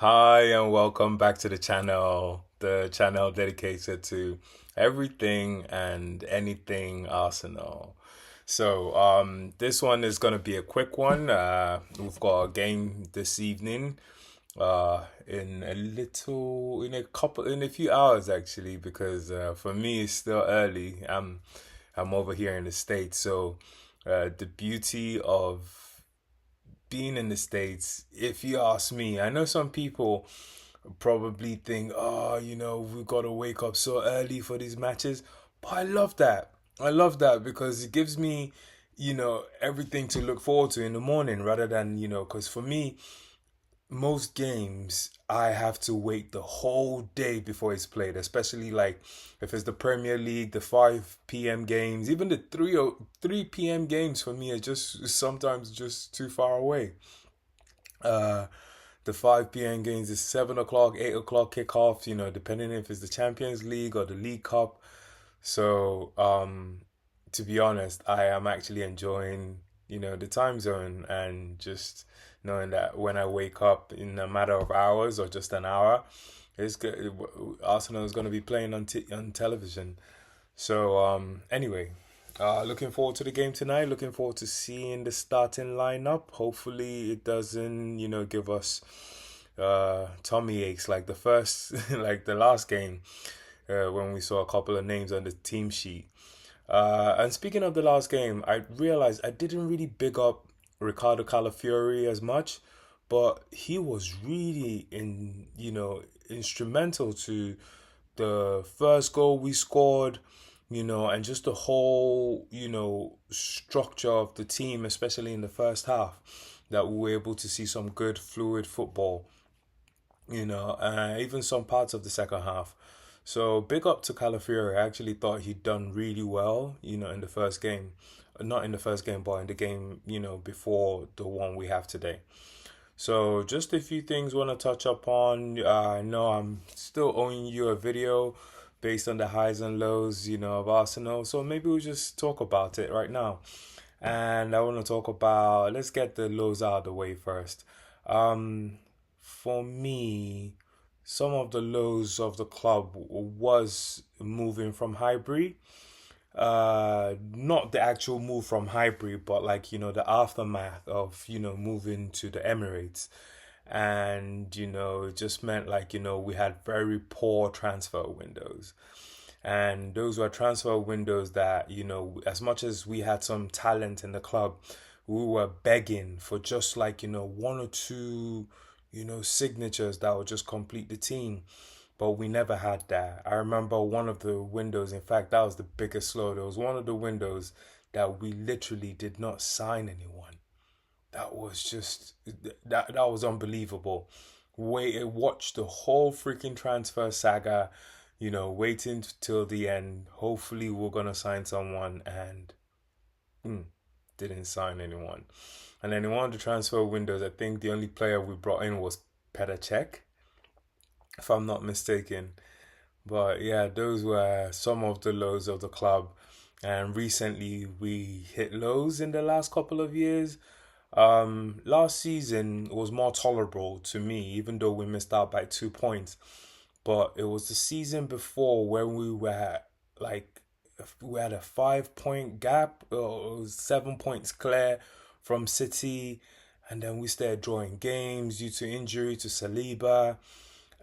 Hi and welcome back to the channel dedicated to everything and anything Arsenal. This one is going to be a quick one. We've got a game this evening, in a few hours actually, because for me it's still early. I'm over here in the States, so the beauty of being in the States, if you ask me, I know some people probably think, oh, we've got to wake up so early for these matches. But I love that. I love that because it gives me, everything to look forward to in the morning rather than, because for me, most games I have to wait the whole day before it's played, especially like if it's the Premier League, the 5 p.m. games, even the 3 p.m. games for me are just sometimes just too far away. Uh, the 5 p.m. games is 7 o'clock, 8 o'clock kickoff, depending if it's the Champions League or the League Cup. So, to be honest, I am actually enjoying, the time zone and just knowing that when I wake up in a matter of hours or just an hour, it's good. Arsenal is going to be playing on television. So, anyway, looking forward to the game tonight. Looking forward to seeing the starting lineup. Hopefully, it doesn't, give us tummy aches like the first, like the last game when we saw a couple of names on the team sheet. And speaking of the last game, I realized I didn't really big up Ricardo Calafiori as much, but he was really instrumental to the first goal we scored, and just the whole, structure of the team, especially in the first half, that we were able to see some good fluid football, even some parts of the second half. So big up to Calafiori. I actually thought he'd done really well, in the first game. Not in the first game, but in the game, before the one we have today. So just a few things want to touch up on. I know I'm still owing you a video based on the highs and lows, of Arsenal. So maybe we'll just talk about it right now. And I want to talk about, let's get the lows out of the way first. For me, some of the lows of the club was moving from Highbury. Not the actual move from Highbury, but like, the aftermath of, moving to the Emirates. And, it just meant like, we had very poor transfer windows. And those were transfer windows that, as much as we had some talent in the club, we were begging for just like, one or two, signatures that would just complete the team. But we never had that. I remember one of the windows, in fact, that was the biggest slow. There was one of the windows that we literally did not sign anyone. That was just that was unbelievable. Wait, watch the whole freaking transfer saga, waiting till the end. Hopefully, we're gonna sign someone, and mm, didn't sign anyone. And then in one of the transfer windows, I think the only player we brought in was Petr Cech, if I'm not mistaken. But yeah, those were some of the lows of the club. And recently we hit lows in the last couple of years. Last season was more tolerable to me, even though we missed out by 2 points. But it was the season before when we were like we had a 5 point gap, or 7 points clear from City, and then we started drawing games due to injury to Saliba,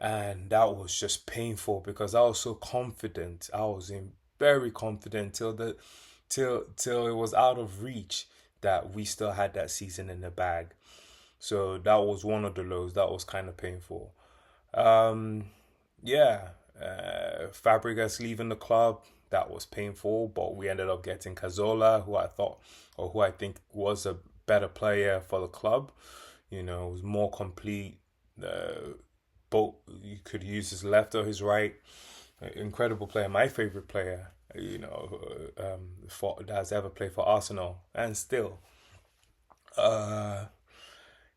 and that was just painful because I was so confident. I was in very confident till it was out of reach that we still had that season in the bag. So that was one of the lows. That was kind of painful. Um, yeah, Fabregas leaving the club. That was painful, but we ended up getting Cazorla, who I think was a better player for the club. Was more complete. Both you could use his left or his right. Incredible player, my favorite player. That has ever played for Arsenal, and still. Uh,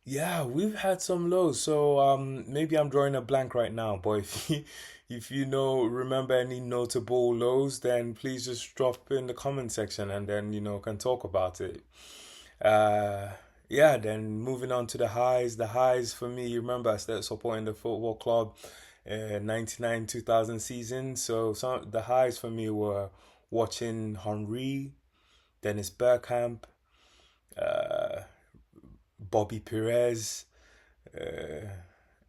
yeah, we've had some lows. So maybe I'm drawing a blank right now. But if you remember any notable lows, then please just drop in the comment section, and then can talk about it. Uh, yeah, then moving on to the highs. The highs for me, you remember I started supporting the football club 99 2000 season. So some the highs for me were watching Henri, Dennis Bergkamp, uh, Bobby Perez. Uh,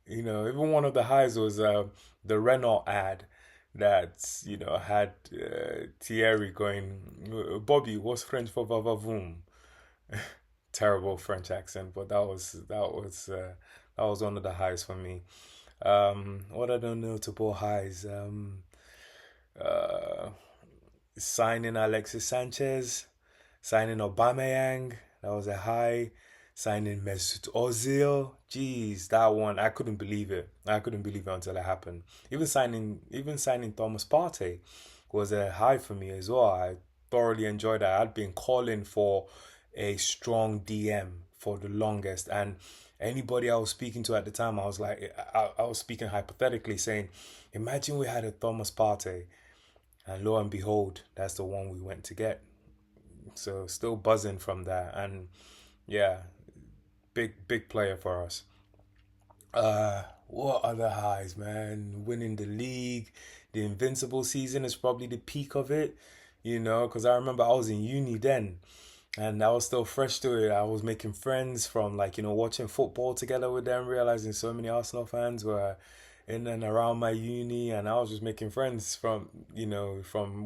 even one of the highs was the Renault ad that had Thierry going, Bobby, what's French for vavavoom? Terrible French accent, but that was one of the highs for me. What are the notable highs? Uh, Signing Alexis Sanchez, signing Aubameyang, that was a high. Signing Mesut Ozil, jeez, that one I couldn't believe it. I couldn't believe it until it happened. Even signing Thomas Partey was a high for me as well. I thoroughly enjoyed that. I'd been calling for a strong DM for the longest, and anybody I was speaking to at the time, I was like, I was speaking hypothetically, saying, imagine we had a Thomas Partey, and lo and behold, that's the one we went to get. So still buzzing from that, and yeah, big player for us. What other highs, man? Winning the league, the invincible season is probably the peak of it, because I remember I was in uni then, and I was still fresh to it. I was making friends from like watching football together with them, realizing so many Arsenal fans were in and around my uni, and I was just making friends from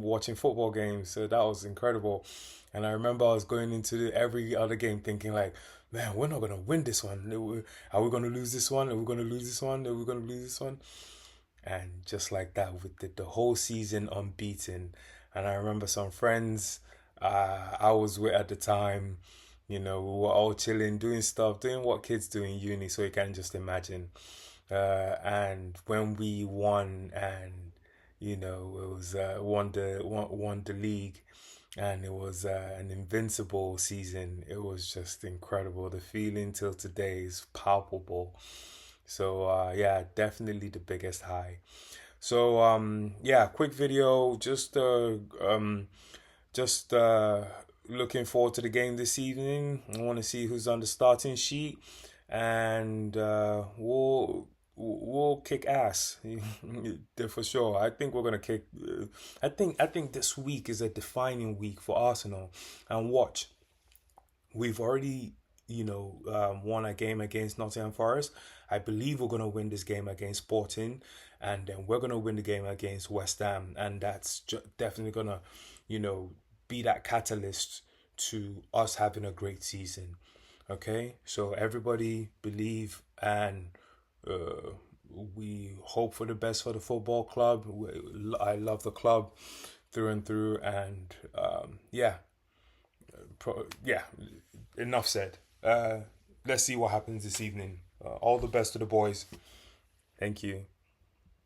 watching football games. So that was incredible. And I remember I was going into every other game thinking like, man, we're not gonna win this one. Are we gonna lose this one? Are we gonna lose this one? Are we gonna lose this one? And just like that, we did the whole season unbeaten. And I remember some friends I was with at the time. We were all chilling, doing stuff, doing what kids do in uni. So you can just imagine. And when we won, and it was won the league, and it was an invincible season. It was just incredible. The feeling till today is palpable. So yeah, definitely the biggest high. So yeah, quick video, just looking forward to the game this evening. I want to see who's on the starting sheet, and we'll kick ass for sure. I think we're gonna kick. I think this week is a defining week for Arsenal, and watch. We've already won a game against Nottingham Forest. I believe we're gonna win this game against Sporting, and then we're gonna win the game against West Ham, and that's definitely gonna you know be that catalyst to us having a great season. Okay, so everybody believe, and uh, we hope for the best for the football club. I love the club through and through, and yeah, yeah. Enough said. Let's see what happens this evening. All the best to the boys. Thank you.